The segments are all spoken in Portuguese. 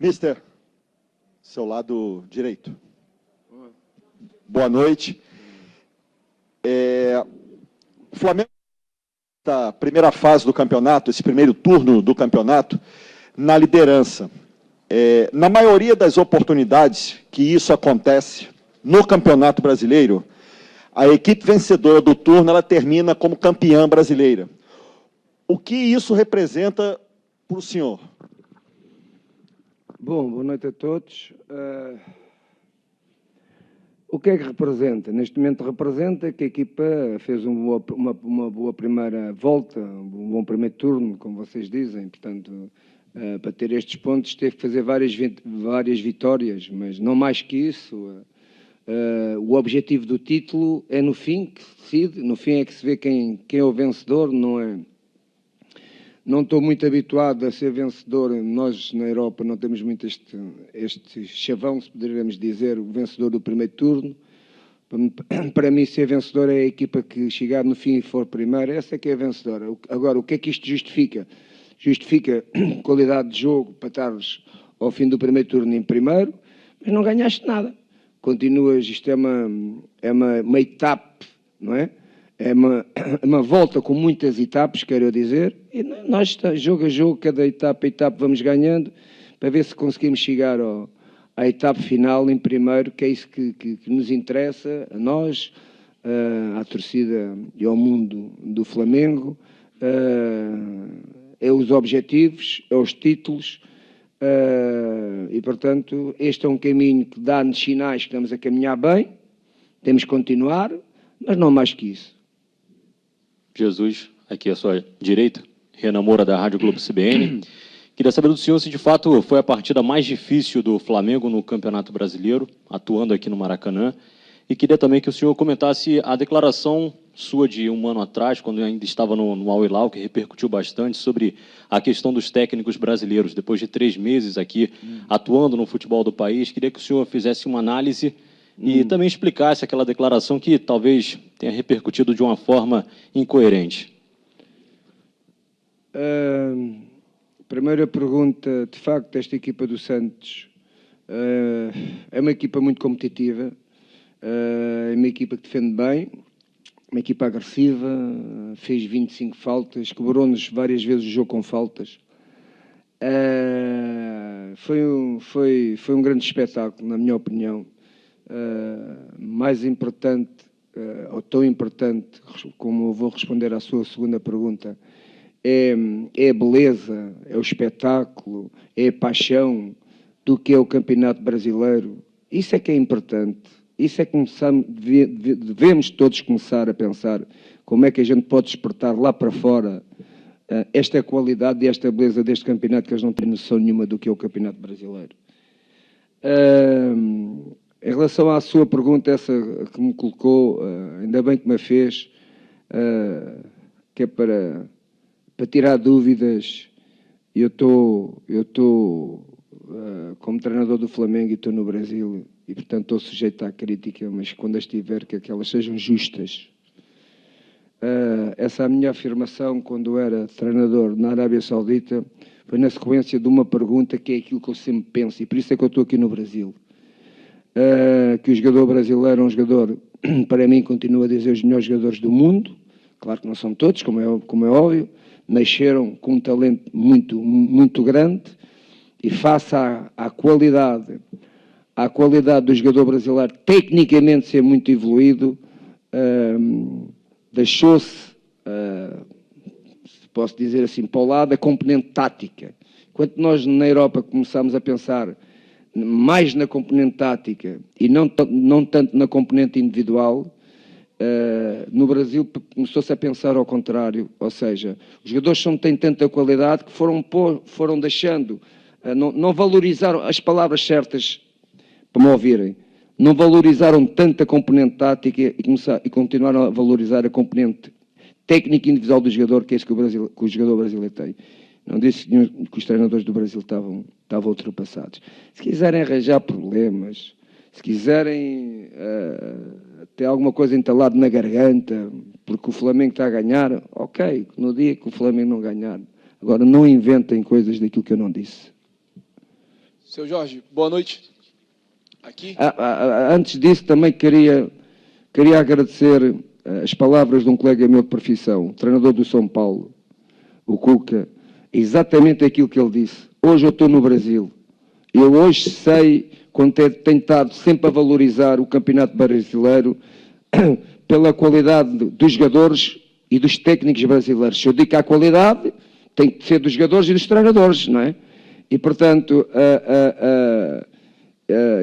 Mister, seu lado direito. Boa noite. O Flamengo, da primeira fase do campeonato, esse primeiro turno do campeonato, na liderança. Na maioria das oportunidades que isso acontece no Campeonato Brasileiro, a equipe vencedora do turno ela termina como campeã brasileira. O que isso representa para o senhor? Bom, boa noite a todos. O que é que representa? Neste momento representa que a equipa fez uma boa primeira volta, um bom primeiro turno, como vocês dizem. Portanto, para ter estes pontos teve que fazer várias vitórias, mas não mais que isso. O objetivo do título é no fim que se decide, no fim é que se vê quem é o vencedor, não é? Não estou muito habituado a ser vencedor. Nós, na Europa, não temos muito este chavão, se poderíamos dizer, o vencedor do primeiro turno. Para mim, ser vencedor é a equipa que chegar no fim e for primeiro. Essa é que é a vencedora. Agora, o que é que isto justifica? Justifica qualidade de jogo para estares ao fim do primeiro turno em primeiro, mas não ganhaste nada. Continuas, isto é uma etapa, não é? É uma volta com muitas etapas, quero dizer, e nós, jogo a jogo, cada etapa vamos ganhando, para ver se conseguimos chegar à etapa final em primeiro, que é isso que nos interessa, a nós, à torcida e ao mundo do Flamengo, é os objetivos, é os títulos, e, portanto, este é um caminho que dá-nos sinais que estamos a caminhar bem, temos que continuar, mas não mais que isso. Jesus, aqui à sua direita, Renan Moura, da Rádio Globo CBN. Queria saber do senhor se, de fato, foi a partida mais difícil do Flamengo no Campeonato Brasileiro, atuando aqui no Maracanã. E queria também que o senhor comentasse a declaração sua de um ano atrás, quando ainda estava no Al Hilal, que repercutiu bastante sobre a questão dos técnicos brasileiros. Depois de 3 meses aqui atuando no futebol do país, queria que o senhor fizesse uma análise e também explicasse aquela declaração que talvez tenha repercutido de uma forma incoerente. Primeira pergunta, de facto, esta equipa do Santos é uma equipa muito competitiva, é uma equipa que defende bem, uma equipa agressiva, fez 25 faltas, quebrou-nos várias vezes o jogo com faltas. Foi um grande espetáculo, na minha opinião. Mais importante, ou tão importante, como eu vou responder à sua segunda pergunta, é a beleza, é o espetáculo, é a paixão do que é o Campeonato Brasileiro. Isso é que é importante. Isso é que devemos todos começar a pensar como é que a gente pode despertar lá para fora esta qualidade e esta beleza deste campeonato, que eles não têm noção nenhuma do que é o Campeonato Brasileiro. Em relação à sua pergunta, essa que me colocou, ainda bem que me fez, que é para tirar dúvidas. Eu estou como treinador do Flamengo e estou no Brasil e, portanto, estou sujeito à crítica, mas quando as tiver, que elas sejam justas. Essa é a minha afirmação quando era treinador na Arábia Saudita, foi na sequência de uma pergunta que é aquilo que eu sempre penso, e por isso é que eu estou aqui no Brasil. Que o jogador brasileiro é um jogador, para mim, continuo a dizer, os melhores jogadores do mundo. Claro que não são todos, como é óbvio, nasceram com um talento muito, muito grande, e face à qualidade do jogador brasileiro, tecnicamente ser muito evoluído, deixou-se, posso dizer assim, para o lado, a componente tática. Enquanto nós na Europa começámos a pensar mais na componente tática e não tanto na componente individual, no Brasil começou-se a pensar ao contrário, ou seja, os jogadores têm tanta qualidade que foram deixando, não valorizaram as palavras certas para me ouvirem, não valorizaram tanto a componente tática e continuaram a valorizar a componente técnica e individual do jogador, que é isso que o jogador brasileiro tem. Não disse que os treinadores do Brasil estavam ultrapassados. Se quiserem arranjar problemas, se quiserem ter alguma coisa entalada na garganta, porque o Flamengo está a ganhar, ok, no dia que o Flamengo não ganhar. Agora, não inventem coisas daquilo que eu não disse. Seu Jorge, boa noite. Aqui. Antes disso, também queria agradecer as palavras de um colega meu de profissão, treinador do São Paulo, o Cuca, exatamente aquilo que ele disse. Hoje eu estou no Brasil. Eu hoje sei, quando tenho estado sempre a valorizar o Campeonato Brasileiro, pela qualidade dos jogadores e dos técnicos brasileiros. Se eu digo que há qualidade, tem que ser dos jogadores e dos treinadores, não é? E, portanto,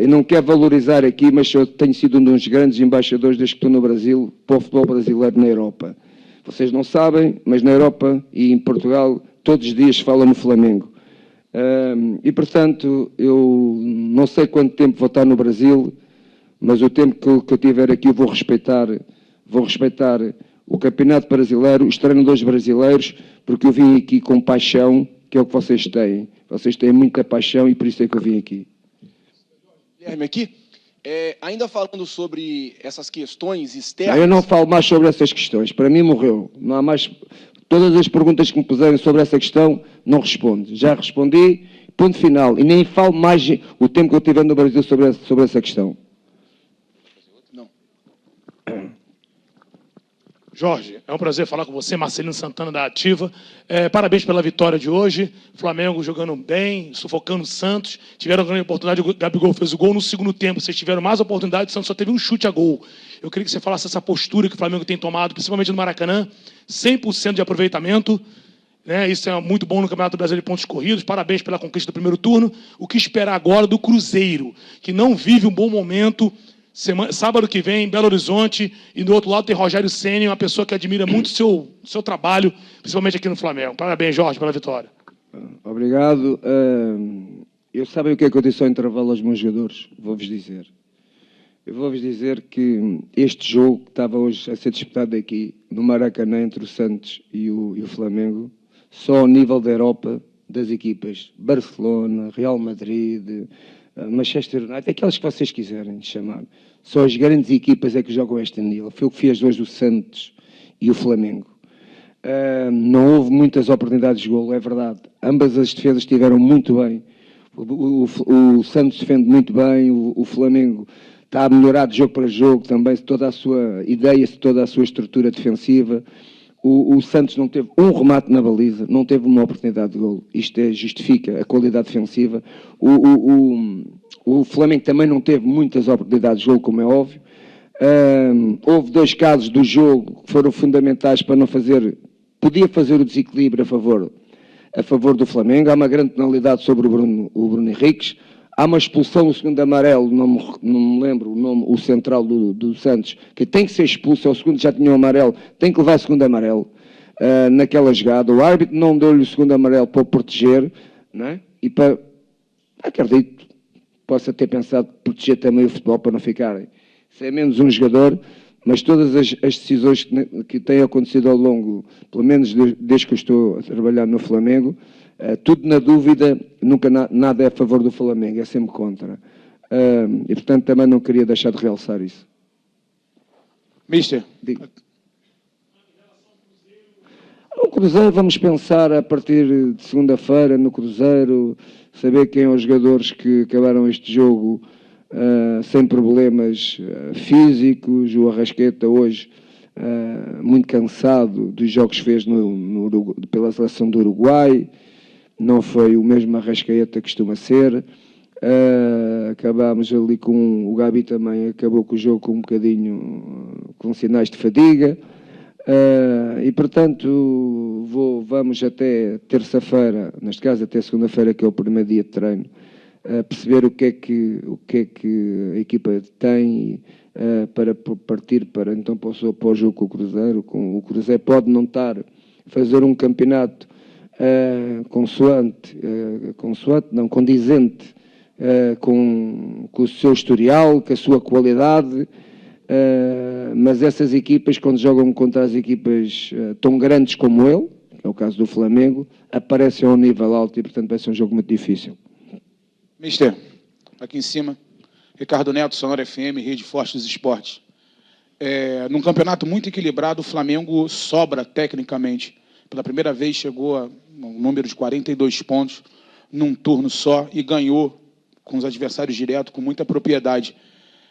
eu não quero valorizar aqui, mas eu tenho sido um dos grandes embaixadores desde que estou no Brasil, para o futebol brasileiro na Europa. Vocês não sabem, mas na Europa e em Portugal, todos os dias se fala no Flamengo. E, portanto, eu não sei quanto tempo vou estar no Brasil, mas o tempo que eu tiver aqui eu vou respeitar o Campeonato Brasileiro, os treinadores brasileiros, porque eu vim aqui com paixão, que é o que vocês têm. Vocês têm muita paixão e por isso é que eu vim aqui. Guilherme, aqui, ainda falando sobre essas questões externas... Não, eu não falo mais sobre essas questões. Para mim morreu. Não há mais... Todas as perguntas que me puserem sobre essa questão, não respondo. Já respondi, ponto final. E nem falo mais o tempo que eu estiver no Brasil sobre essa questão. Não. Jorge, é um prazer falar com você, Marcelino Santana da Ativa. Parabéns pela vitória de hoje. Flamengo jogando bem, sufocando o Santos. Tiveram grande oportunidade, o Gabigol fez o gol no segundo tempo. Vocês tiveram mais oportunidade, o Santos só teve um chute a gol. Eu queria que você falasse essa postura que o Flamengo tem tomado, principalmente no Maracanã, 100% de aproveitamento. Né? Isso é muito bom no Campeonato Brasileiro de pontos corridos. Parabéns pela conquista do primeiro turno. O que esperar agora do Cruzeiro, que não vive um bom momento. Sábado que vem, em Belo Horizonte, e do outro lado tem Rogério Ceni, uma pessoa que admira muito o seu trabalho, principalmente aqui no Flamengo. Parabéns, Jorge, pela vitória. Obrigado. Eu sabem o que é que eu disse ao intervalo aos meus jogadores? Vou-vos dizer. Eu vou-vos dizer que este jogo que estava hoje a ser disputado aqui, no Maracanã, entre o Santos e o Flamengo, só ao nível da Europa, das equipas Barcelona, Real Madrid, Manchester United, aquelas que vocês quiserem chamar. Só as grandes equipas é que jogam a este nível. Foi o que fez hoje o Santos e o Flamengo. Não houve muitas oportunidades de golo, é verdade. Ambas as defesas estiveram muito bem. O Santos defende muito bem, o Flamengo está a melhorar de jogo para jogo também, toda a sua ideia, toda a sua estrutura defensiva. O Santos não teve um remate na baliza, não teve uma oportunidade de golo. Isto justifica a qualidade defensiva. O Flamengo também não teve muitas oportunidades de golo, como é óbvio. Houve 2 casos do jogo que foram fundamentais para não fazer... Podia fazer o desequilíbrio a favor do Flamengo. Há uma grande penalidade sobre o Bruno Henriques. Há uma expulsão, o segundo amarelo, não me lembro o nome, o central do Santos, que tem que ser expulso, é o segundo, já tinha o amarelo, tem que levar o segundo amarelo naquela jogada. O árbitro não deu-lhe o segundo amarelo para o proteger, não é? E para, acredito, possa ter pensado proteger também o futebol para não ficarem sem menos um jogador, mas todas as decisões que têm acontecido ao longo, pelo menos desde que eu estou a trabalhar no Flamengo, tudo na dúvida, nunca nada é a favor do Flamengo, é sempre contra. E, portanto, também não queria deixar de realçar isso. Mister. Diga. O Cruzeiro, vamos pensar a partir de segunda-feira no Cruzeiro, saber quem são os jogadores que acabaram este jogo sem problemas físicos. O Arrascaeta hoje muito cansado dos jogos que fez pela seleção do Uruguai. Não foi o mesmo Arrascaeta que costuma ser. Acabámos ali com... O Gabi também acabou com o jogo com um bocadinho... com sinais de fadiga. E, portanto, vamos até terça-feira, neste caso até segunda-feira, que é o primeiro dia de treino, perceber o que é que a equipa tem para partir então para o jogo com o Cruzeiro. O Cruzeiro pode não estar a fazer um campeonato condizente com o seu historial, com a sua qualidade, mas essas equipas, quando jogam contra as equipas tão grandes como ele, que é o caso do Flamengo, aparecem a um nível alto e, portanto, vai ser um jogo muito difícil. Mister, aqui em cima, Ricardo Neto, Sonora FM, Rede Forte dos Esportes. Num campeonato muito equilibrado, o Flamengo sobra tecnicamente. Pela primeira vez chegou a um número de 42 pontos num turno só e ganhou com os adversários diretos, com muita propriedade.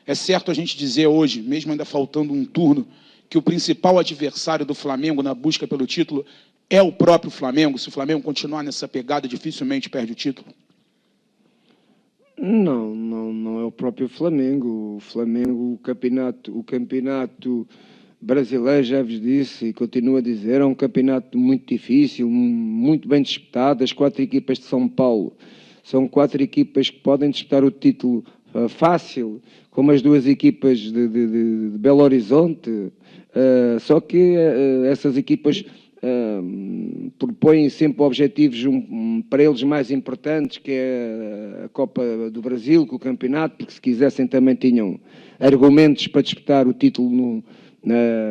É certo a gente dizer hoje, mesmo ainda faltando um turno, que o principal adversário do Flamengo na busca pelo título é o próprio Flamengo? Se o Flamengo continuar nessa pegada, dificilmente perde o título? Não é o próprio Flamengo. O Flamengo, o campeonato brasileiro, já vos disse e continuo a dizer, é um campeonato muito difícil, muito bem disputado. As 4 equipas de São Paulo são 4 equipas que podem disputar o título fácil, como as 2 equipas de Belo Horizonte, só que essas equipas propõem sempre objetivos para eles mais importantes, que é a Copa do Brasil, que o campeonato, porque se quisessem também tinham argumentos para disputar o título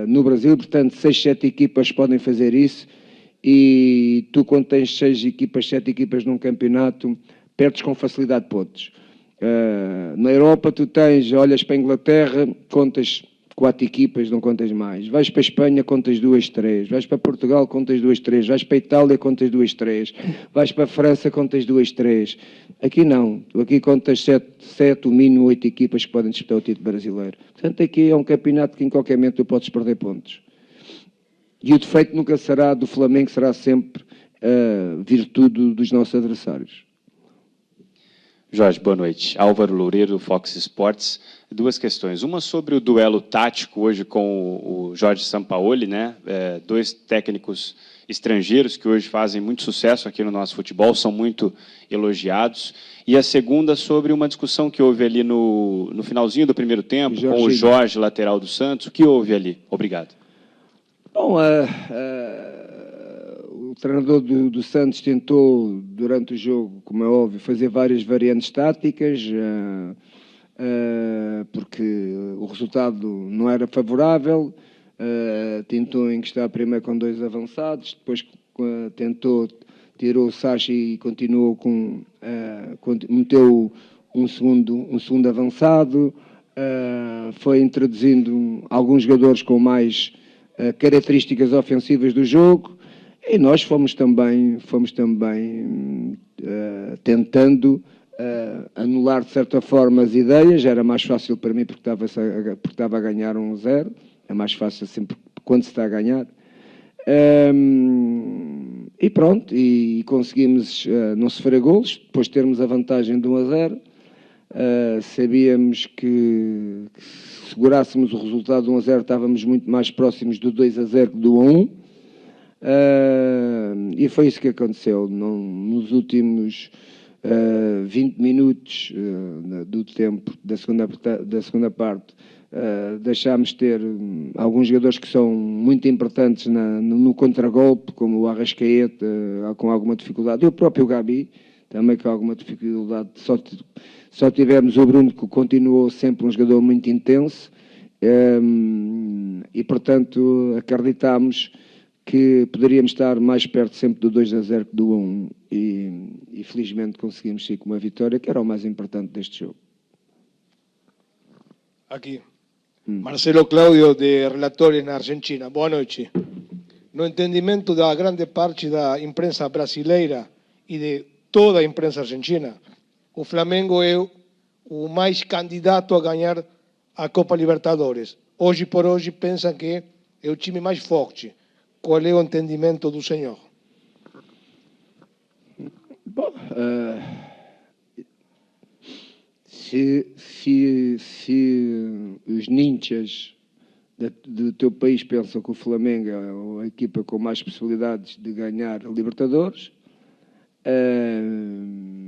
no Brasil. Portanto, 6, 7 equipas podem fazer isso, e tu, quando tens 6 equipas, 7 equipas num campeonato, perdes com facilidade pontos. Na Europa tu olhas para a Inglaterra, contas 4 equipas, não contas mais. Vais para a Espanha, contas 2, 3. Vais para Portugal, contas 2, 3. Vais para a Itália, contas 2, 3. Vais para a França, contas 2, 3. Aqui não. Aqui contas 7, o mínimo 8 equipas que podem disputar o título brasileiro. Portanto, aqui é um campeonato que em qualquer momento tu podes perder pontos. E o defeito nunca será do Flamengo, será sempre a virtude dos nossos adversários. Jorge, boa noite. Álvaro Loureiro, Fox Sports. 2 questões. Uma sobre o duelo tático hoje com o Jorge Sampaoli, né? 2 técnicos estrangeiros que hoje fazem muito sucesso aqui no nosso futebol, são muito elogiados. E a segunda sobre uma discussão que houve ali no finalzinho do primeiro tempo, com o Jorge, lateral do Santos. O que houve ali? Obrigado. Bom, o treinador do Santos tentou, durante o jogo, como é óbvio, fazer várias variantes táticas, porque o resultado não era favorável. Tentou encostar primeiro com 2 avançados, depois tirou o Sacha e continuou meteu um segundo avançado, foi introduzindo alguns jogadores com mais características ofensivas do jogo, e nós fomos também tentando anular de certa forma as ideias. Era mais fácil para mim porque estava a ganhar 1-0, é mais fácil sempre quando se está a ganhar, e pronto, e conseguimos não sofrer golos, depois de termos a vantagem de 1-0. Sabíamos que se segurássemos o resultado de 1-0 estávamos muito mais próximos do 2-0 que do 1-1, e foi isso que aconteceu. Nos últimos 20 minutos do tempo da segunda parte, deixámos de ter alguns jogadores que são muito importantes no contragolpe, como o Arrascaeta, com alguma dificuldade, e o próprio Gabi, também com alguma dificuldade. Só tivemos o Bruno, que continuou sempre um jogador muito intenso, e portanto acreditámos que poderíamos estar mais perto sempre do 2-0 que do 1-1, e felizmente conseguimos sair com uma vitória, que era o mais importante deste jogo. Aqui. Marcelo Cláudio, de Relatores na Argentina. Boa noite. No entendimento da grande parte da imprensa brasileira e de toda a imprensa argentina, o Flamengo é o mais candidato a ganhar a Copa Libertadores. Hoje por hoje pensam que é o time mais forte. Qual é o entendimento do senhor? Bom, se os ninjas do teu país pensam que o Flamengo é a equipa com mais possibilidades de ganhar a Libertadores,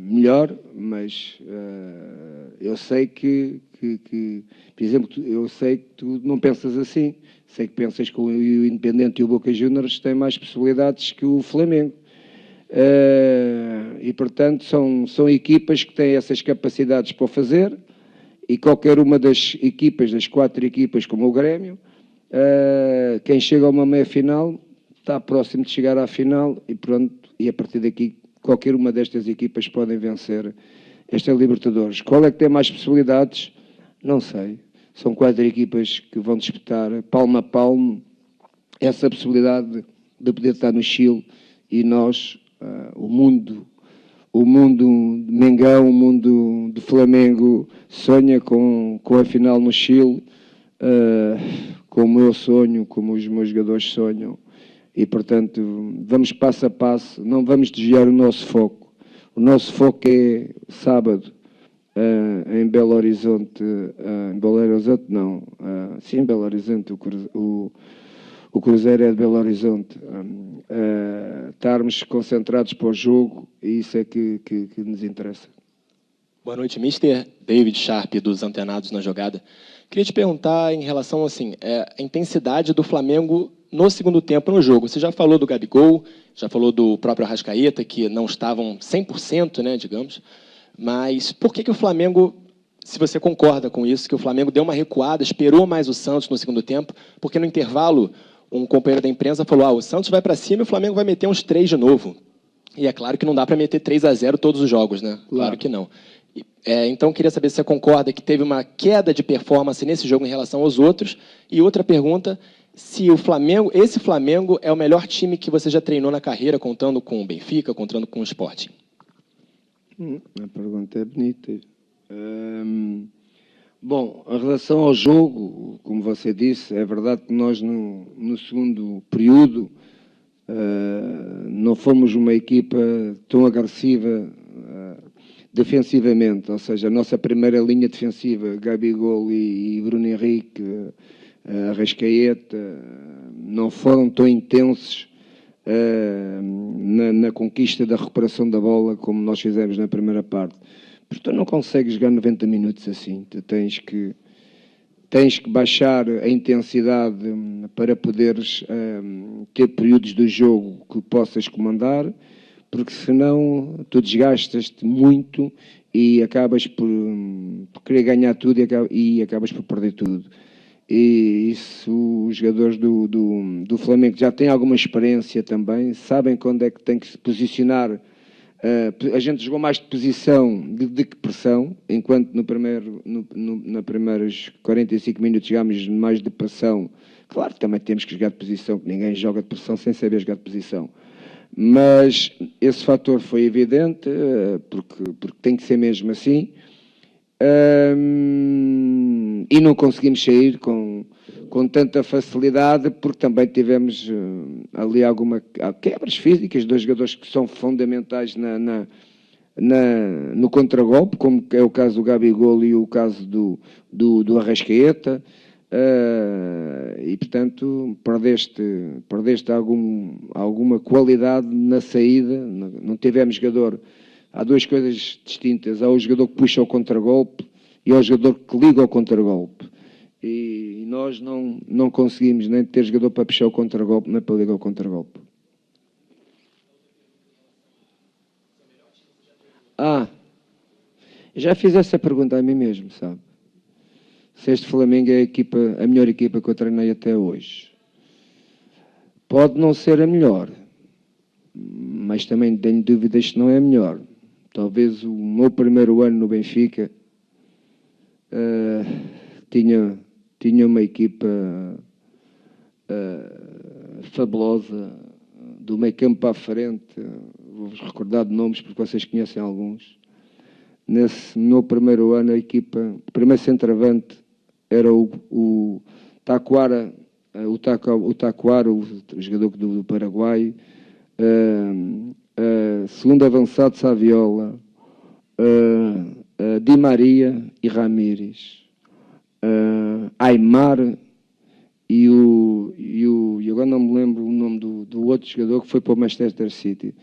melhor, mas eu sei que, por exemplo, eu sei que tu não pensas assim. Sei que pensas que o Independente e o Boca Juniors têm mais possibilidades que o Flamengo. E, portanto, são equipas que têm essas capacidades para o fazer, e qualquer uma das equipas, das 4 equipas, como o Grêmio, quem chega a uma meia-final está próximo de chegar à final, e pronto, e a partir daqui qualquer uma destas equipas podem vencer esta Libertadores. Qual é que tem mais possibilidades? Não sei. São 4 equipas que vão disputar palmo a palmo essa possibilidade de poder estar no Chile, e nós, o o mundo de Mengão, o mundo do Flamengo sonha com a final no Chile, como eu sonho, como os meus jogadores sonham. E, portanto, vamos passo a passo, não vamos desviar o nosso foco. O nosso foco é sábado, em Belo Horizonte, em Belo Horizonte não, sim, em Belo Horizonte, o Cruzeiro é de Belo Horizonte, estarmos concentrados para o jogo, e isso é que nos interessa. Boa noite, Mister David Sharp, dos Antenados na Jogada. Queria te perguntar em relação assim, a intensidade do Flamengo no segundo tempo no jogo. Você já falou do Gabigol, já falou do próprio Arrascaeta, que não estavam 100%, né, digamos, mas por que o Flamengo, se você concorda com isso, que o Flamengo deu uma recuada, esperou mais o Santos no segundo tempo, porque no intervalo um companheiro da imprensa falou, o Santos vai para cima e o Flamengo vai meter uns 3 de novo. E é claro que não dá para meter 3-0 todos os jogos, né? Claro que não. Então, queria saber se você concorda que teve uma queda de performance nesse jogo em relação aos outros. E outra pergunta, se o Flamengo, esse Flamengo é o melhor time que você já treinou na carreira, contando com o Benfica, contando com o Sporting? A pergunta é bonita. Bom, em relação ao jogo, como você disse, é verdade que nós no segundo período não fomos uma equipa tão agressiva defensivamente, ou seja, a nossa primeira linha defensiva, Gabigol e Bruno Henrique, Arrascaeta, não foram tão intensos na conquista da recuperação da bola como nós fizemos na primeira parte. Porque tu não consegues jogar 90 minutos assim, tu tens que baixar a intensidade para poderes ter períodos do jogo que possas comandar, porque senão tu desgastas-te muito e acabas por querer ganhar tudo e acabas por perder tudo. E isso os jogadores do Flamengo já têm alguma experiência também, sabem quando é que tem que se posicionar. A gente jogou mais de posição de que pressão, enquanto na primeiros 45 minutos jogámos mais de pressão. Claro que também temos que jogar de posição, que ninguém joga de pressão sem saber jogar de posição. Mas esse fator foi evidente, porque tem que ser mesmo assim. E não conseguimos sair com tanta facilidade, porque também tivemos ali quebras físicas, 2 jogadores que são fundamentais no contragolpe, como é o caso do Gabigol e o caso do Arrascaeta, e portanto perdeste alguma qualidade na saída, não tivemos jogador. Há 2 coisas distintas, há o jogador que puxa o contragolpe e há o jogador que liga ao contragolpe. E nós não conseguimos nem ter jogador para puxar o contragolpe, nem para ligar o contragolpe. Já fiz essa pergunta a mim mesmo, sabe? Se este Flamengo é a melhor equipa que eu treinei até hoje. Pode não ser a melhor, mas também tenho dúvidas se não é a melhor. Talvez o meu primeiro ano no Benfica tinha uma equipa fabulosa, do meio campo para a frente. Vou-vos recordar de nomes porque vocês conhecem alguns. Nesse meu primeiro ano, a equipa, o primeiro centroavante era o Taquara, o jogador do Paraguai, segundo avançado Saviola, Di Maria e Ramírez, Aimar e agora não me lembro o nome do outro jogador que foi para o Manchester City.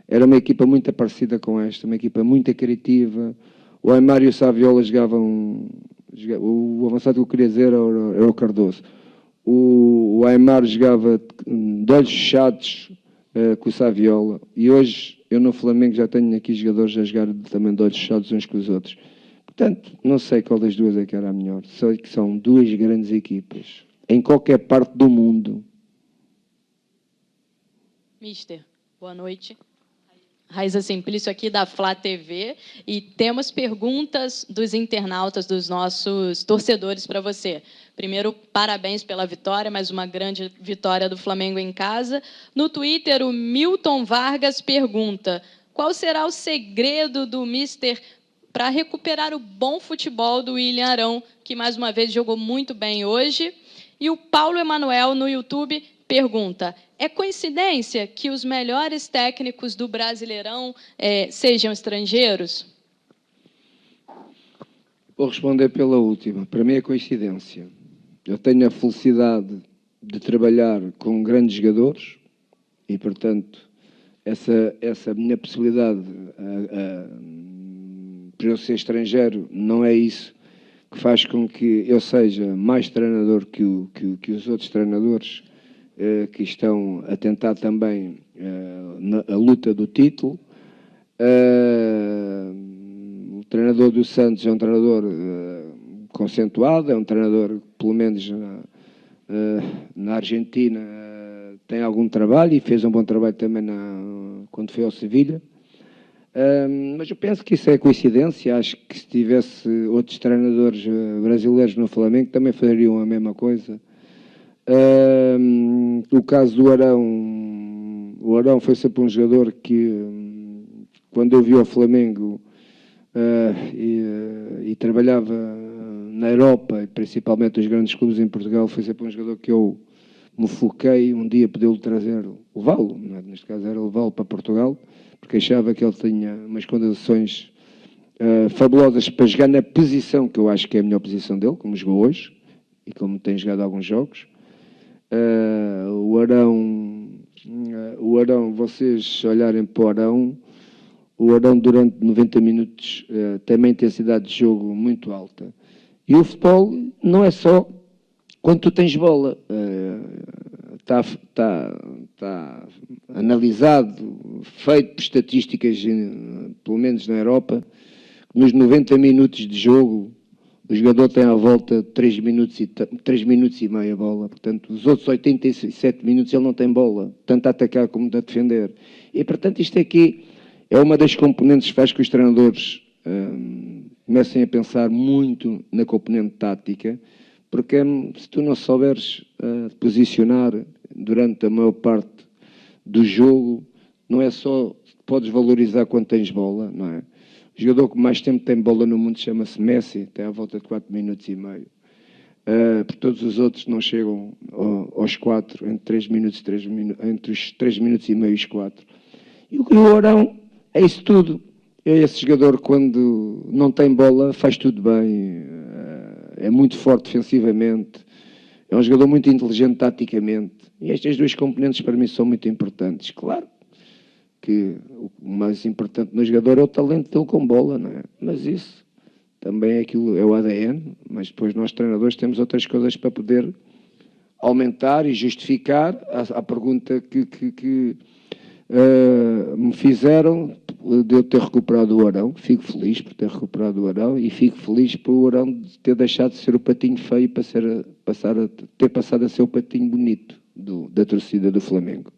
Era uma equipa muito parecida com esta, uma equipa muito criativa. O Aimar e o Saviola jogavam. O avançado que eu queria dizer era o Cardoso. O Aimar jogava de olhos fechados com o Saviola. E hoje, eu no Flamengo já tenho aqui jogadores a jogar também de olhos fechados uns com os outros. Portanto, não sei qual das duas é que era a melhor. Sei que são 2 grandes equipas, em qualquer parte do mundo. Mister, boa noite. Raíza Simplício aqui da Flá TV e temos perguntas dos internautas, dos nossos torcedores para você. Primeiro, parabéns pela vitória, mais uma grande vitória do Flamengo em casa. No Twitter, o Milton Vargas pergunta: qual será o segredo do Mister para recuperar o bom futebol do William Arão, que mais uma vez jogou muito bem hoje? E o Paulo Emanuel, no YouTube, pergunta: é coincidência que os melhores técnicos do Brasileirão sejam estrangeiros? Vou responder pela última. Para mim é coincidência. Eu tenho a felicidade de trabalhar com grandes jogadores e, portanto, essa minha possibilidade para eu ser estrangeiro não é isso que faz com que eu seja mais treinador que os outros treinadores que estão a tentar também a luta do título. O treinador do Santos é um treinador conceituado, é um treinador, pelo menos na Argentina, tem algum trabalho e fez um bom trabalho também quando foi ao Sevilha. Mas eu penso que isso é coincidência. Acho que se tivesse outros treinadores brasileiros no Flamengo também fariam a mesma coisa. O caso do Arão, o Arão foi sempre um jogador que, quando eu vi ao Flamengo e trabalhava na Europa, e principalmente os grandes clubes em Portugal, foi sempre um jogador que eu me foquei um dia poder-lhe trazer, levá-lo, neste caso era levá-lo para Portugal, porque achava que ele tinha umas condições fabulosas para jogar na posição que eu acho que é a melhor posição dele, como jogou hoje e como tem jogado alguns jogos. O Arão, vocês olharem para o Arão durante 90 minutos tem uma intensidade de jogo muito alta. E o futebol não é só quando tu tens bola. Está analisado, feito por estatísticas, pelo menos na Europa, nos 90 minutos de jogo, o jogador tem à volta 3 minutos e meio a bola. Portanto, os outros 87 minutos ele não tem bola, tanto a atacar como a defender. E, portanto, isto aqui é uma das componentes que faz que os treinadores comecem a pensar muito na componente tática, porque se tu não souberes posicionar durante a maior parte do jogo, não é só podes valorizar quando tens bola, não é? O jogador que mais tempo tem bola no mundo chama-se Messi, tem à volta de 4 minutos e meio. Por todos os outros não chegam aos 4, entre os 3 minutos e meio e os 4. E o Arão é isso tudo. Esse jogador, quando não tem bola, faz tudo bem. É muito forte defensivamente. É um jogador muito inteligente taticamente. E estas duas componentes para mim são muito importantes. Claro que o mais importante no jogador é o talento dele com bola, não é? Mas isso também é o ADN. Mas depois nós, treinadores, temos outras coisas para poder aumentar e justificar a pergunta que me fizeram de eu ter recuperado o Arão. Fico feliz por ter recuperado o Arão e fico feliz por o Arão ter deixado de ser o patinho feio para ter passado a ser o patinho bonito da torcida do Flamengo.